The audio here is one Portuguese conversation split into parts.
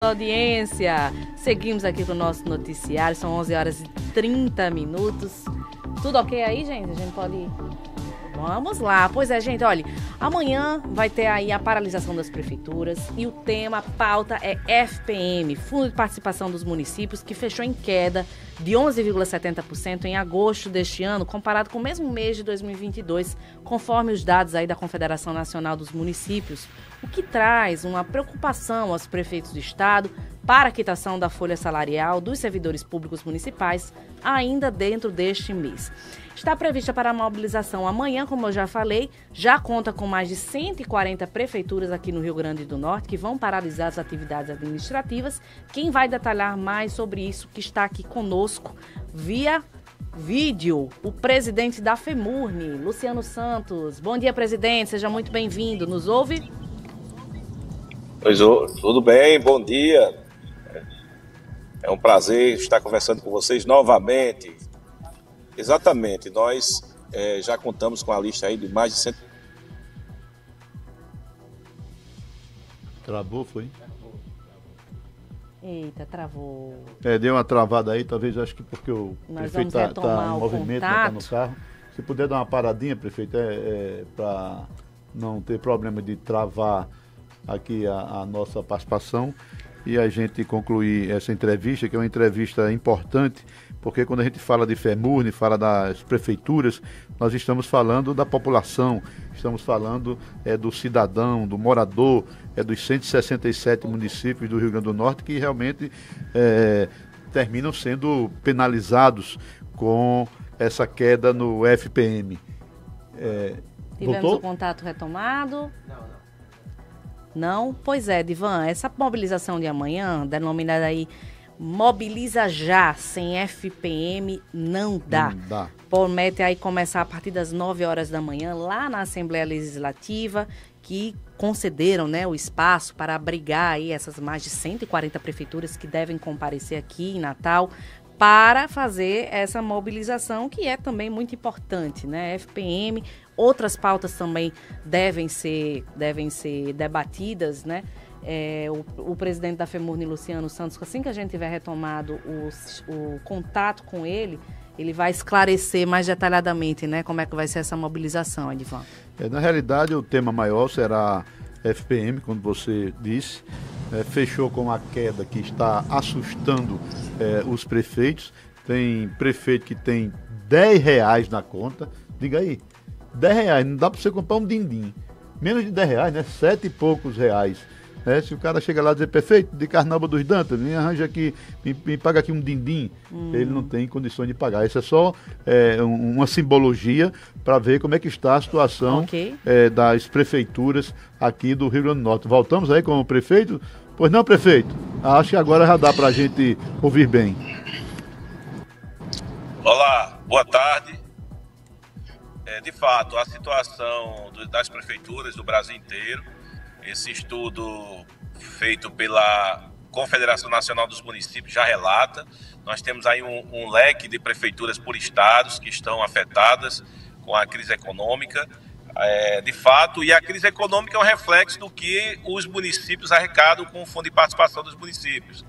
Audiência, seguimos aqui com o nosso noticiário, são 11 horas e 30 minutos. Tudo ok aí, gente? A gente pode ir? Vamos lá. Pois é, gente, olha, amanhã vai ter aí a paralisação das prefeituras e o tema, a pauta é FPM, Fundo de Participação dos Municípios, que fechou em queda de 11,70% em agosto deste ano, comparado com o mesmo mês de 2022, conforme os dados aí da Confederação Nacional dos Municípios, o que traz uma preocupação aos prefeitos do estado para a quitação da folha salarial dos servidores públicos municipais ainda dentro deste mês. Está prevista para a mobilização amanhã, como eu já falei, já conta com mais de 140 prefeituras aqui no Rio Grande do Norte que vão paralisar as atividades administrativas. Quem vai detalhar mais sobre isso, que está aqui conosco via vídeo, o presidente da FEMURNE, Luciano Santos. Bom dia, presidente, seja muito bem-vindo. Nos ouve? Pois, tudo bem, bom dia. É um prazer estar conversando com vocês novamente. Exatamente, nós já contamos com a lista aí de mais de 100... Travou, foi? Eita, travou. Deu uma travada aí, talvez, acho que porque o prefeito está em movimento, está no carro. Se puder dar uma paradinha, prefeito, para não ter problema de travar aqui a nossa participação e a gente concluir essa entrevista, que é uma entrevista importante, porque quando a gente fala de FEMURNE, fala das prefeituras, nós estamos falando da população, estamos falando do cidadão, do morador, dos 167 municípios do Rio Grande do Norte que realmente terminam sendo penalizados com essa queda no FPM. Tivemos o contato retomado? Não? Pois é, Divan, essa mobilização de amanhã, denominada aí Mobiliza Já, sem FPM, não dá. Não dá. Promete aí começar a partir das 9 horas da manhã, lá na Assembleia Legislativa, que concederam, né, o espaço para abrigar aí essas mais de 140 prefeituras que devem comparecer aqui em Natal, para fazer essa mobilização, que é também muito importante, né? FPM, outras pautas também devem ser debatidas, né? O presidente da FEMURNE, Luciano Santos, assim que a gente tiver retomado o contato com ele vai esclarecer mais detalhadamente, né, como é que vai ser essa mobilização, Edivan. Na realidade, o tema maior será FPM, como você disse. Fechou com uma queda que está assustando os prefeitos. Tem prefeito que tem R$10 na conta. Diga aí, R$10, não dá para você comprar um din-din. Menos de R$10, né? 7 e poucos reais. Se o cara chega lá e dizer, prefeito de Carnaúba dos Dantas, me arranja aqui, me paga aqui um din-din, ele não tem condições de pagar. Isso é só uma simbologia para ver como é que está a situação das prefeituras aqui do Rio Grande do Norte. Voltamos aí com o prefeito? Pois não, prefeito? Acho que agora já dá para a gente ouvir bem. Olá, boa tarde. De fato, a situação das prefeituras do Brasil inteiro, esse estudo feito pela Confederação Nacional dos Municípios já relata. Nós temos aí um leque de prefeituras por estados que estão afetadas com a crise econômica, de fato, e a crise econômica é um reflexo do que os municípios arrecadam com o Fundo de Participação dos Municípios,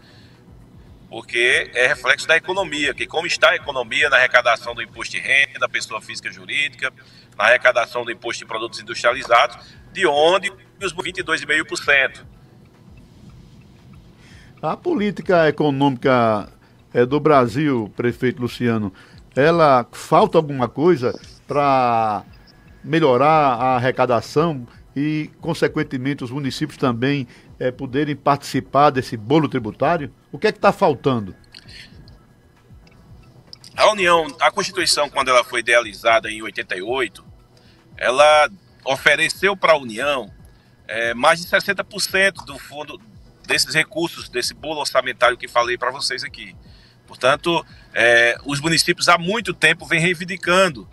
porque é reflexo da economia, que como está a economia na arrecadação do imposto de renda, pessoa física e jurídica, na arrecadação do imposto de produtos industrializados, de onde os 22,5%. A política econômica do Brasil, prefeito Luciano, ela falta alguma coisa para melhorar a arrecadação e, consequentemente, os municípios também poderem participar desse bolo tributário? O que é que está faltando? A Constituição, quando ela foi idealizada em 88, ela ofereceu para a União mais de 60% do fundo desses recursos, desse bolo orçamentário que falei para vocês aqui. Portanto, os municípios há muito tempo vêm reivindicando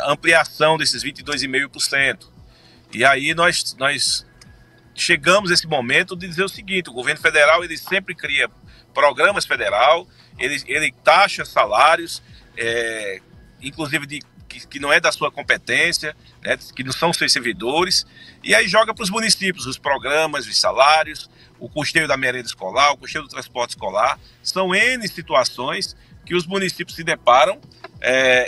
ampliação desses 22,5%. E aí nós chegamos a esse momento de dizer o seguinte: o governo federal ele sempre cria programas federal, ele taxa salários, inclusive de que não é da sua competência, né, que não são seus servidores, e aí joga para os municípios os programas, os salários, o custeio da merenda escolar, o custeio do transporte escolar. São N situações que os municípios se deparam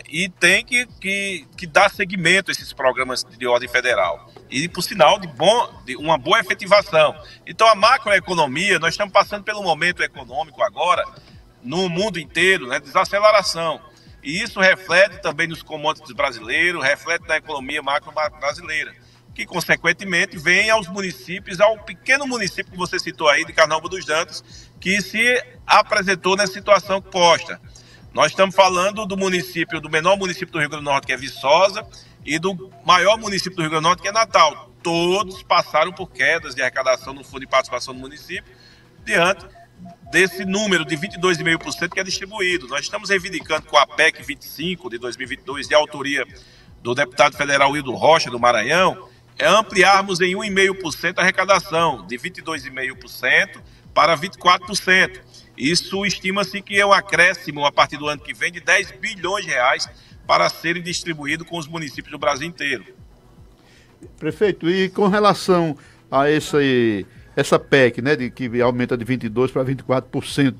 e tem que dar seguimento a esses programas de ordem federal. E, por sinal, de uma boa efetivação. Então, a macroeconomia, nós estamos passando pelo momento econômico agora, no mundo inteiro, né, desaceleração. E isso reflete também nos commodities brasileiros, reflete na economia macro brasileira, que, consequentemente, vem aos municípios, ao pequeno município que você citou aí, de Carnaúba dos Dantas, que se apresentou nessa situação posta. Nós estamos falando do município, do menor município do Rio Grande do Norte, que é Viçosa, e do maior município do Rio Grande do Norte, que é Natal. Todos passaram por quedas de arrecadação no fundo de participação do município, diante desse número de 22,5% que é distribuído. Nós estamos reivindicando com a PEC 25 de 2022, de autoria do deputado federal Wildo Rocha, do Maranhão, ampliarmos em 1,5% a arrecadação, de 22,5% para 24%. Isso estima-se que é um acréscimo a partir do ano que vem de 10 bilhões de reais para serem distribuídos com os municípios do Brasil inteiro. Prefeito, e com relação a essa PEC, né, que aumenta de 22% para 24%,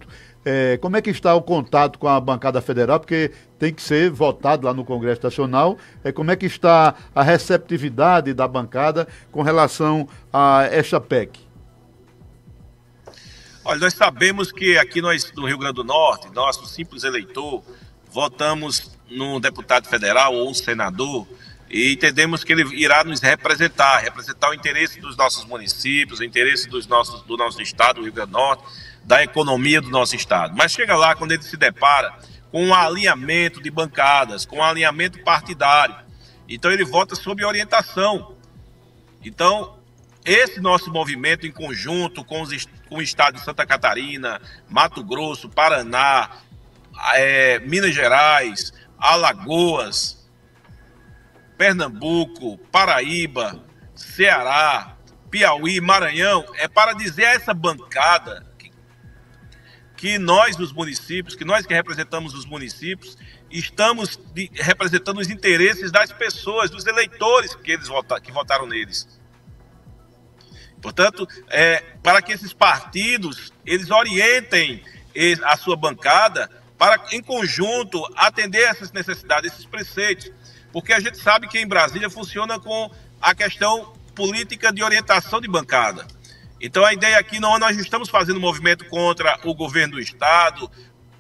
como é que está o contato com a bancada federal? Porque tem que ser votado lá no Congresso Nacional. Como é que está a receptividade da bancada com relação a essa PEC? Olha, nós sabemos que aqui nós, no Rio Grande do Norte, nosso simples eleitor, votamos num deputado federal ou um senador e entendemos que ele irá nos representar o interesse dos nossos municípios, o interesse do nosso estado, do Rio Grande do Norte, da economia do nosso estado. Mas chega lá quando ele se depara com um alinhamento de bancadas, com um alinhamento partidário. Então ele vota sob orientação. Então, esse nosso movimento em conjunto com o estado de Santa Catarina, Mato Grosso, Paraná, Minas Gerais, Alagoas, Pernambuco, Paraíba, Ceará, Piauí, Maranhão, é para dizer a essa bancada que nós, os municípios, que nós que representamos os municípios, estamos representando os interesses das pessoas, dos eleitores que votaram neles. Portanto, para que esses partidos, eles orientem a sua bancada para, em conjunto, atender essas necessidades, esses preceitos. Porque a gente sabe que em Brasília funciona com a questão política de orientação de bancada. Então, a ideia aqui não, nós não estamos fazendo movimento contra o governo do Estado,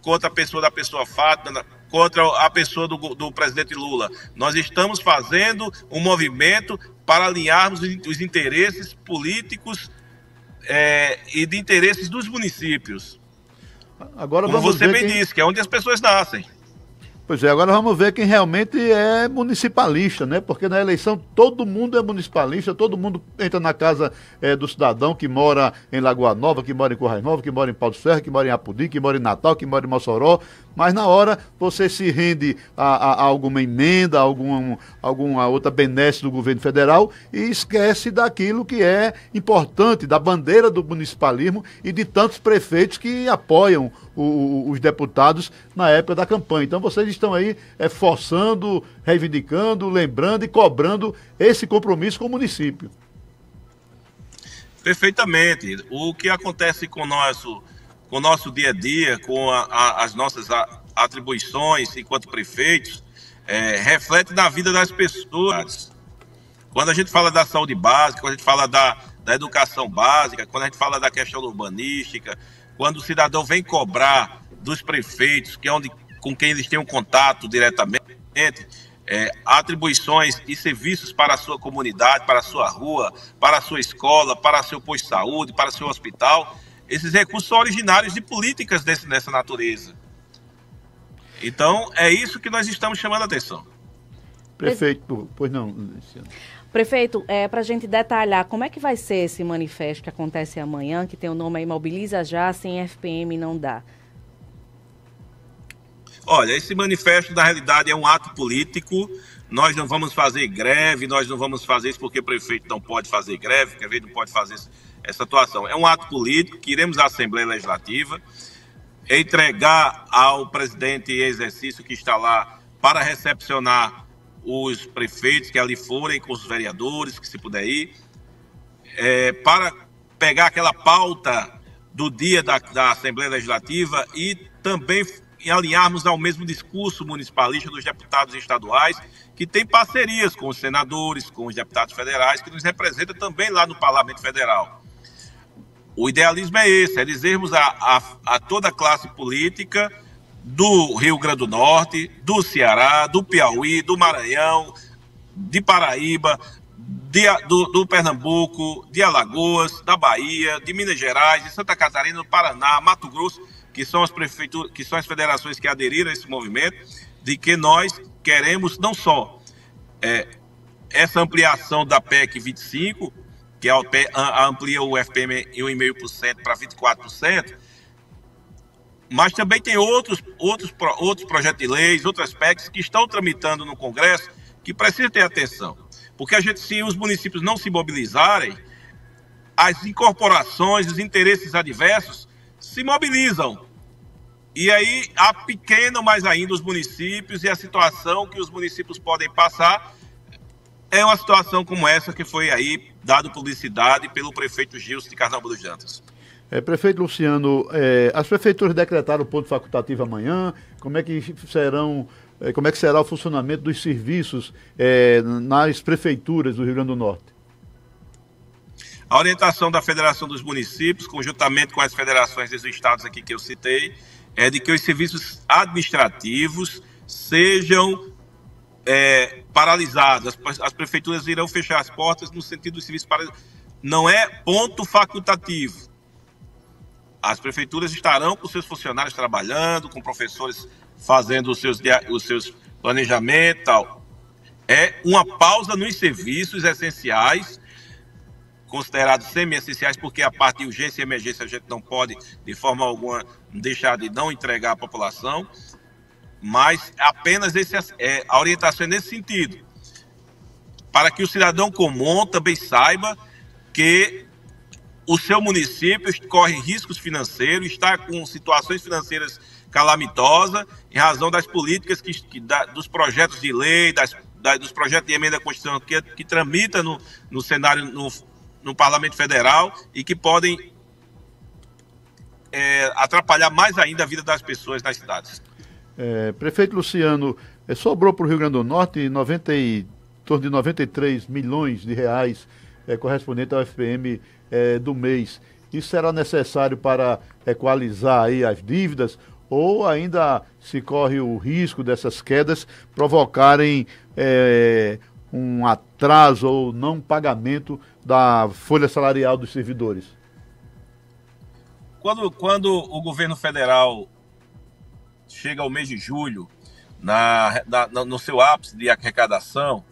contra a pessoa da pessoa Fátima, contra a pessoa do presidente Lula. Nós estamos fazendo um movimento para alinharmos os interesses políticos e de interesses dos municípios. Agora como você bem disse, que é onde as pessoas nascem. Pois é, agora vamos ver quem realmente é municipalista, né? Porque na eleição todo mundo é municipalista, todo mundo entra na casa do cidadão que mora em Lagoa Nova, que mora em Currais Nova, que mora em Pau de Ferro, que mora em Apodi, que mora em Natal, que mora em Mossoró. Mas na hora você se rende a alguma emenda, alguma outra benesse do governo federal e esquece daquilo que é importante, da bandeira do municipalismo e de tantos prefeitos que apoiam os deputados na época da campanha. Então vocês estão aí forçando, reivindicando, lembrando e cobrando esse compromisso com o município. Perfeitamente. O que acontece com o nosso dia a dia, com as nossas atribuições enquanto prefeitos, reflete na vida das pessoas. Quando a gente fala da saúde básica, quando a gente fala da educação básica, quando a gente fala da questão urbanística, quando o cidadão vem cobrar dos prefeitos, que é com quem eles têm um contato diretamente, atribuições e serviços para a sua comunidade, para a sua rua, para a sua escola, para o seu posto de saúde, para o seu hospital, esses recursos são originários de políticas dessa natureza. Então, é isso que nós estamos chamando a atenção. Prefeito, pois não, Luciano. Prefeito, para a gente detalhar, como é que vai ser esse manifesto que acontece amanhã, que tem o nome aí, Mobiliza Já, sem FPM não dá? Olha, esse manifesto, na realidade, é um ato político. Nós não vamos fazer greve, nós não vamos fazer isso porque o prefeito não pode fazer greve, porque o prefeito não pode fazer essa atuação. É um ato político que iremos à Assembleia Legislativa entregar ao presidente em exercício que está lá para recepcionar os prefeitos que ali forem, com os vereadores, que se puder ir, para pegar aquela pauta do dia da Assembleia Legislativa e também alinharmos ao mesmo discurso municipalista dos deputados estaduais, que tem parcerias com os senadores, com os deputados federais, que nos representam também lá no Parlamento Federal. O idealismo é esse, é dizermos a toda a classe política do Rio Grande do Norte, do Ceará, do Piauí, do Maranhão, de Paraíba, do Pernambuco, de Alagoas, da Bahia, de Minas Gerais, de Santa Catarina, do Paraná, Mato Grosso, que são as prefeituras, que são as federações que aderiram a esse movimento, de que nós queremos não só essa ampliação da PEC 25, que amplia o FPM em 1,5% para 24%, mas também tem outros projetos de leis, outras PECs que estão tramitando no Congresso, que precisam ter atenção. Porque se os municípios não se mobilizarem, as incorporações, os interesses adversos se mobilizam. E aí apequenam mais ainda os municípios, e a situação que os municípios podem passar é uma situação como essa que foi aí dado publicidade pelo prefeito Gilson de Carnaúba dos Dantas. Prefeito Luciano, as prefeituras decretaram o ponto facultativo amanhã. Como é que será o funcionamento dos serviços nas prefeituras do Rio Grande do Norte? A orientação da Federação dos Municípios, conjuntamente com as federações dos estados aqui que eu citei, é de que os serviços administrativos sejam paralisados. As prefeituras irão fechar as portas no sentido dos serviços paralisados. Não é ponto facultativo. As prefeituras estarão com seus funcionários trabalhando, com professores fazendo os seus planejamentos e tal. É uma pausa nos serviços essenciais, considerados semi-essenciais, porque a parte de urgência e emergência a gente não pode, de forma alguma, deixar de não entregar à população, mas apenas a orientação é nesse sentido, para que o cidadão comum também saiba que o seu município corre riscos financeiros, está com situações financeiras calamitosas, em razão das políticas dos projetos de lei, dos projetos de emenda à Constituição que tramita no cenário, no Parlamento Federal, e que podem atrapalhar mais ainda a vida das pessoas nas cidades. Prefeito Luciano, sobrou para o Rio Grande do Norte em torno de 93 milhões de reais correspondente ao FPM do mês. Isso será necessário para equalizar aí as dívidas, ou ainda se corre o risco dessas quedas provocarem um atraso ou não pagamento da folha salarial dos servidores? Quando o governo federal chega ao mês de julho, no seu ápice de arrecadação,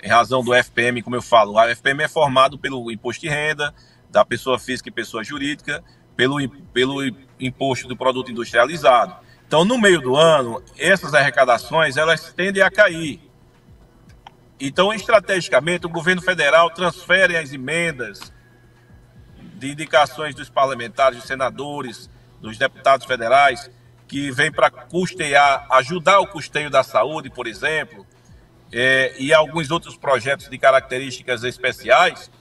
em razão do FPM, como eu falo, o FPM é formado pelo imposto de renda da pessoa física e pessoa jurídica, pelo imposto do produto industrializado. Então, no meio do ano, essas arrecadações elas tendem a cair. Então, estrategicamente, o governo federal transfere as emendas de indicações dos parlamentares, dos senadores, dos deputados federais, que vêm para ajudar o custeio da saúde, por exemplo, e alguns outros projetos de características especiais.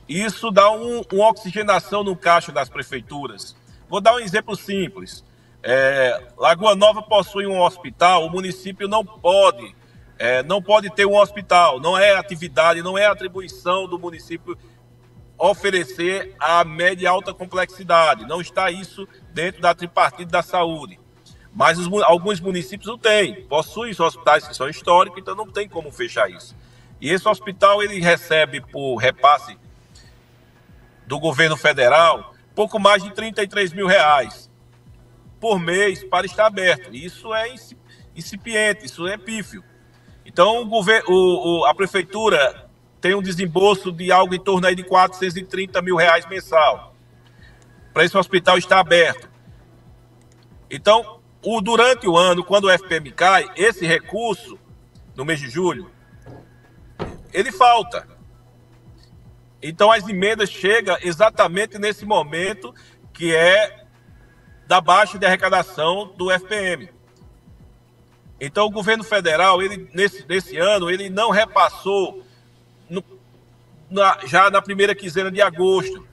Isso dá uma oxigenação no caixa das prefeituras. Vou dar um exemplo simples. Lagoa Nova possui um hospital, o município não pode ter um hospital, não é atividade, não é atribuição do município oferecer a média e alta complexidade, não está isso dentro da tripartite da saúde. Mas alguns municípios não têm, possuem hospitais que são históricos, então não tem como fechar isso. E esse hospital ele recebe por repasse do governo federal pouco mais de 33 mil reais por mês para estar aberto. Isso é incipiente, isso é pífio. Então a prefeitura tem um desembolso de algo em torno aí de 430 mil reais mensal para esse hospital estar aberto. Então, durante o ano, quando o FPM cai, esse recurso, no mês de julho, ele falta. Então, as emendas chegam exatamente nesse momento que é da baixa de arrecadação do FPM. Então, o governo federal, ele, nesse ano, ele não repassou já na primeira quinzena de agosto.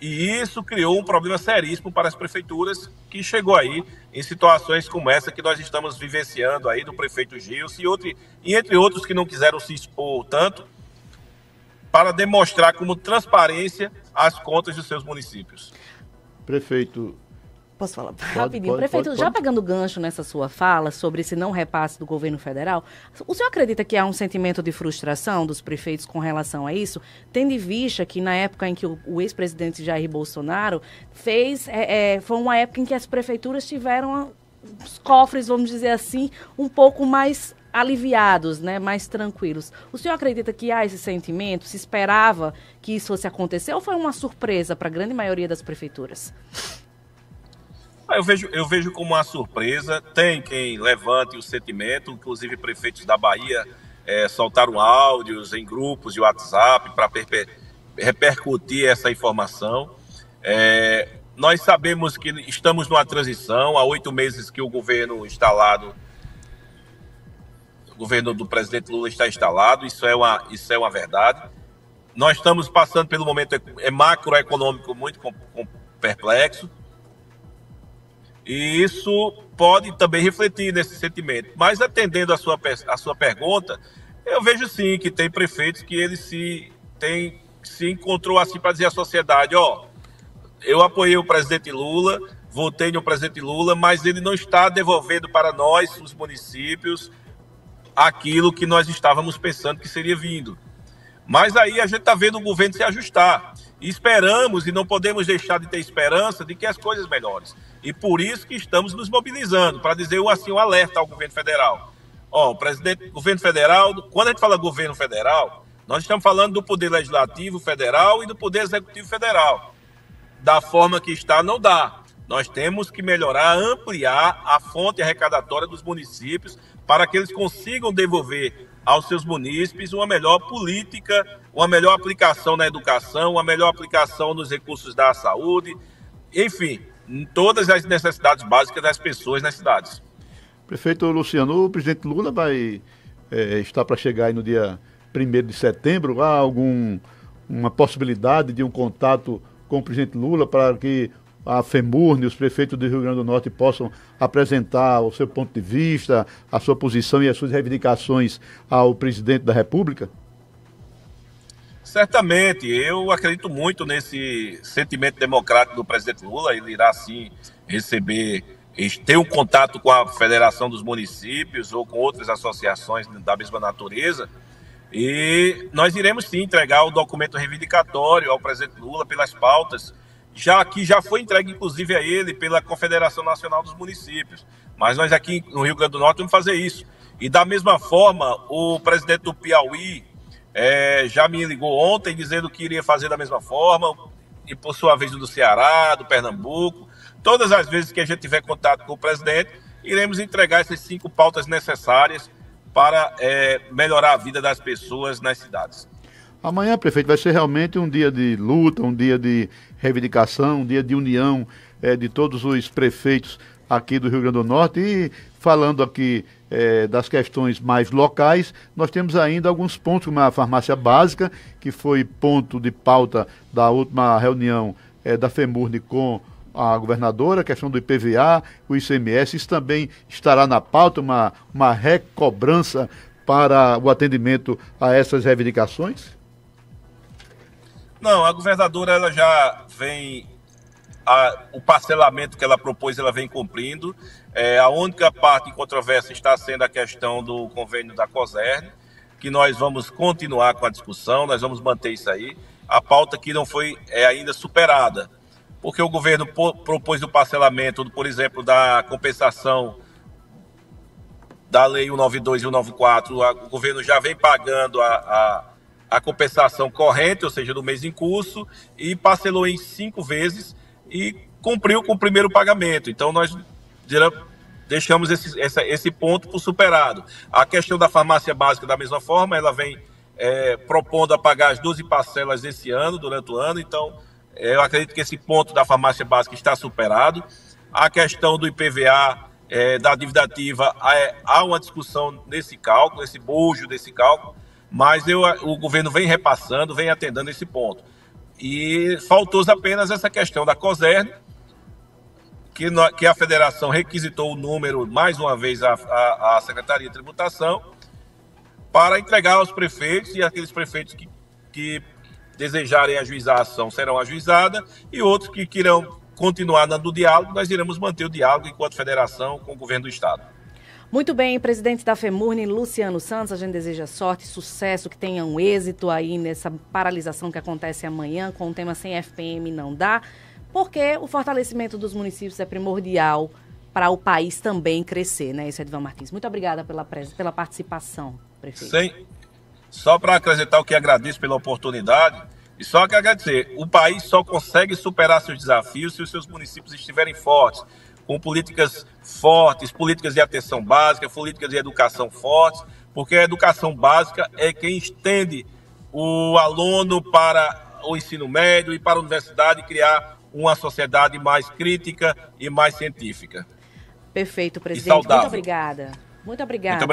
E isso criou um problema seríssimo para as prefeituras, que chegou aí em situações como essa que nós estamos vivenciando aí do prefeito Gilson e entre outros que não quiseram se expor tanto, para demonstrar como transparência as contas dos seus municípios. Prefeito... Posso falar rapidinho? Prefeito, já pegando gancho nessa sua fala sobre esse não repasse do governo federal, o senhor acredita que há um sentimento de frustração dos prefeitos com relação a isso, tendo em vista que na época em que o ex-presidente Jair Bolsonaro foi uma época em que as prefeituras tiveram os cofres, vamos dizer assim, um pouco mais aliviados, né, mais tranquilos. O senhor acredita que há esse sentimento? Se esperava que isso fosse acontecer ou foi uma surpresa para a grande maioria das prefeituras? Eu vejo como uma surpresa. Tem quem levante o sentimento, inclusive prefeitos da Bahia soltaram áudios em grupos de WhatsApp para repercutir essa informação. Nós sabemos que estamos numa transição, há 8 meses que o governo instalado, o governo do presidente Lula está instalado, isso é uma verdade. Nós estamos passando pelo momento macroeconômico muito perplexo, e isso pode também refletir nesse sentimento. Mas atendendo a sua pergunta, eu vejo sim que tem prefeitos que ele se encontrou assim para dizer à sociedade, eu apoiei o presidente Lula, votei no presidente Lula, mas ele não está devolvendo para nós, os municípios, aquilo que nós estávamos pensando que seria vindo. Mas aí a gente está vendo o governo se ajustar. E esperamos, e não podemos deixar de ter esperança, de que as coisas melhorem. E por isso que estamos nos mobilizando, para dizer assim, um alerta ao governo federal. Governo federal, quando a gente fala governo federal, nós estamos falando do poder legislativo federal e do poder executivo federal. Da forma que está, não dá. Nós temos que melhorar, ampliar a fonte arrecadatória dos municípios para que eles consigam devolver aos seus munícipes uma melhor política, uma melhor aplicação na educação, uma melhor aplicação nos recursos da saúde, enfim, em todas as necessidades básicas das pessoas nas cidades. Prefeito Luciano, o presidente Lula vai estar para chegar aí no dia 1º de setembro. Há uma possibilidade de um contato com o presidente Lula para que a FEMURNE, os prefeitos do Rio Grande do Norte possam apresentar o seu ponto de vista, a sua posição e as suas reivindicações ao presidente da República? Certamente, eu acredito muito nesse sentimento democrático do presidente Lula. Ele irá sim ter um contato com a Federação dos Municípios ou com outras associações da mesma natureza, e nós iremos sim entregar o documento reivindicatório ao presidente Lula pelas pautas, já foi entregue inclusive a ele pela Confederação Nacional dos Municípios, mas nós aqui no Rio Grande do Norte vamos fazer isso. E da mesma forma, o presidente do Piauí já me ligou ontem dizendo que iria fazer da mesma forma, e por sua vez do Ceará, do Pernambuco. Todas as vezes que a gente tiver contato com o presidente, iremos entregar essas 5 pautas necessárias para melhorar a vida das pessoas nas cidades. Amanhã, prefeito, vai ser realmente um dia de luta, um dia de reivindicação, um dia de união de todos os prefeitos aqui do Rio Grande do Norte. E falando aqui das questões mais locais, nós temos ainda alguns pontos, como a farmácia básica, que foi ponto de pauta da última reunião da FEMURNE com a governadora, a questão do IPVA, o ICMS. Isso também estará na pauta, uma recobrança para o atendimento a essas reivindicações? Não, a governadora ela já vem, o parcelamento que ela propôs, ela vem cumprindo. A única parte em controvérsia está sendo a questão do convênio da COSERN, que nós vamos continuar com a discussão, nós vamos manter isso aí. A pauta que não foi ainda superada, porque o governo propôs o parcelamento, por exemplo, da compensação da Lei 192 e 194, o governo já vem pagando a compensação corrente, ou seja, do mês em curso, e parcelou em 5 vezes e cumpriu com o primeiro pagamento. Então, nós deixamos esse ponto por superado. A questão da farmácia básica, da mesma forma, ela vem propondo a pagar as 12 parcelas esse ano, durante o ano. Então, eu acredito que esse ponto da farmácia básica está superado. A questão do IPVA, da dívida ativa, há uma discussão nesse cálculo, nesse bojo desse cálculo, mas o governo vem repassando, vem atendendo esse ponto. E faltou apenas essa questão da COSERN, que a federação requisitou o número, mais uma vez, à Secretaria de Tributação, para entregar aos prefeitos, e aqueles prefeitos que desejarem ajuizar a ação serão ajuizadas, e outros que queiram continuar dando diálogo, nós iremos manter o diálogo enquanto federação com o governo do Estado. Muito bem, presidente da FEMURNE, Luciano Santos, a gente deseja sorte, sucesso, que tenha um êxito aí nessa paralisação que acontece amanhã, com o tema sem FPM não dá, porque o fortalecimento dos municípios é primordial para o país também crescer, né? Isso é Edvan Martins. Muito obrigada pela participação, prefeito. Só para acrescentar o que agradeço pela oportunidade, e só que agradecer, o país só consegue superar seus desafios se os seus municípios estiverem fortes, com políticas fortes, políticas de atenção básica, políticas de educação fortes, porque a educação básica é quem estende o aluno para o ensino médio e para a universidade e criar uma sociedade mais crítica e mais científica. Perfeito, presidente. E saudável. Muito obrigada. Muito obrigada.